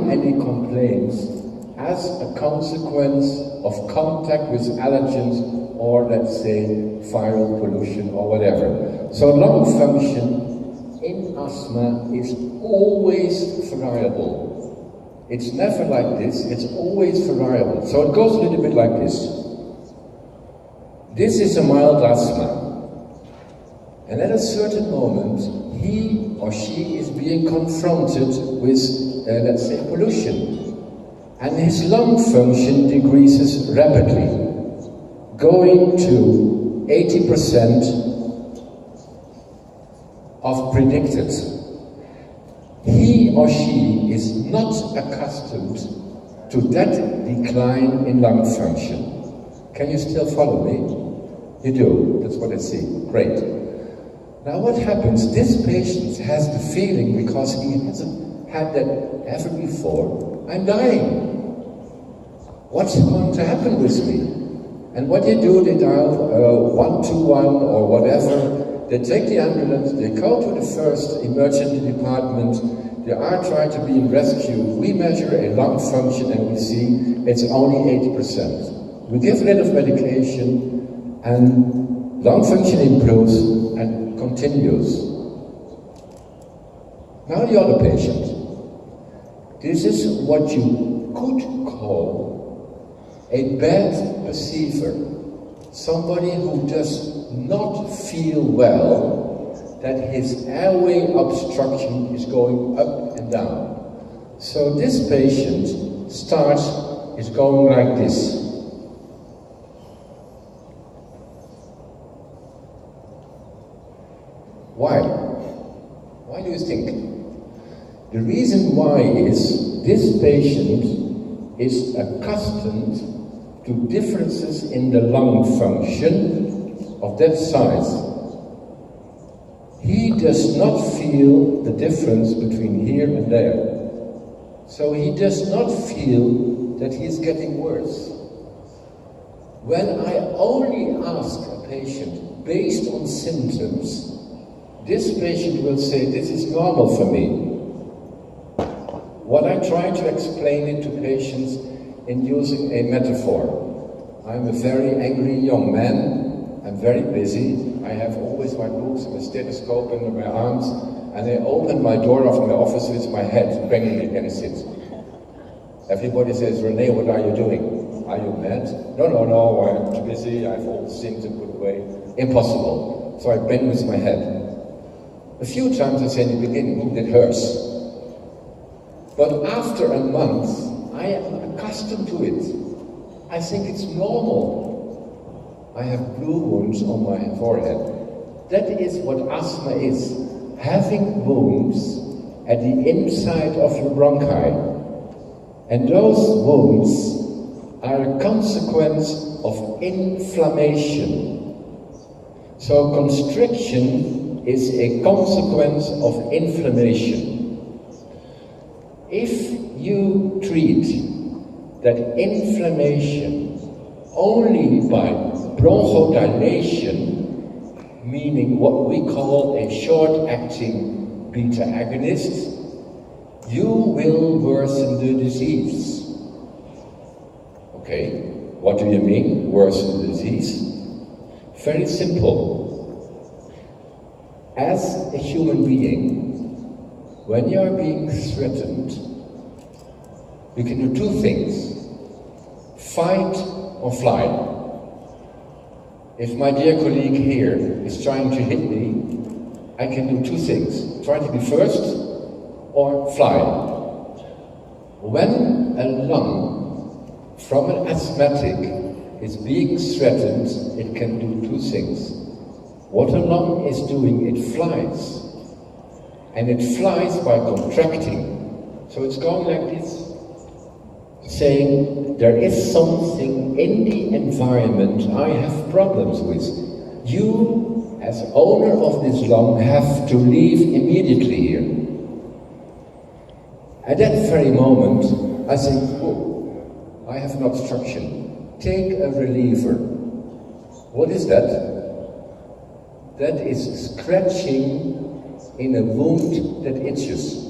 any complaints as a consequence of contact with allergens or, let's say, viral pollution or whatever. So lung function in asthma is always variable. It's never like this, it's always variable. So it goes a little bit like this. This is a mild asthma. And at a certain moment, he or she is being confronted with, let's say, pollution. And his lung function decreases rapidly, going to 80% of predicted. He or she is not accustomed to that decline in lung function. Can you still follow me? You do, that's what I see. Great. Now what happens, this patient has the feeling, because he hasn't had that ever before, I'm dying. What's going to happen with me? And what they do, they dial 121 or whatever, they take the ambulance, they go to the first emergency department, they are trying to be rescued, we measure a lung function and we see it's only 80%. We give a little medication and lung function improves and continues. Now the other patient. This is what you could call a bad perceiver. Somebody who does not feel well that his airway obstruction is going up and down. So this patient is going like this. Why? Why do you think? The reason why is this patient is accustomed to differences in the lung function of that size. He does not feel the difference between here and there. So he does not feel that he is getting worse. When I only ask a patient based on symptoms, this patient will say, this is normal for me. What I try to explain it to patients in using a metaphor. I'm a very angry young man, I'm very busy, I have always my books and a stethoscope under my arms, and I open my door of my office with my head banging against it. Everybody says, Renee, what are you doing? Are you mad? No, I'm too busy, I have all the things to put away. Impossible. So I bang with my head. A few times I say in the beginning, it hurts. But after a month, I am accustomed to it. I think it's normal. I have blue wounds on my forehead. That is what asthma is. Having wounds at the inside of your bronchi. And those wounds are a consequence of inflammation. So constriction is a consequence of inflammation. If you treat that inflammation only by bronchodilation, meaning what we call a short-acting beta agonist, you will worsen the disease. Okay, what do you mean, worsen the disease? Very simple. As a human being, when you are being threatened, you can do two things. Fight or fly. If my dear colleague here is trying to hit me, I can do two things. Try to be first or fly. When a lung from an asthmatic is being threatened, it can do two things. What a lung is doing, it flies. And it flies by contracting. So it's going like this, saying, there is something in the environment I have problems with. You, as owner of this lung, have to leave immediately here. At that very moment, I think, oh, I have an obstruction. Take a reliever. What is that? That is scratching in a wound that itches.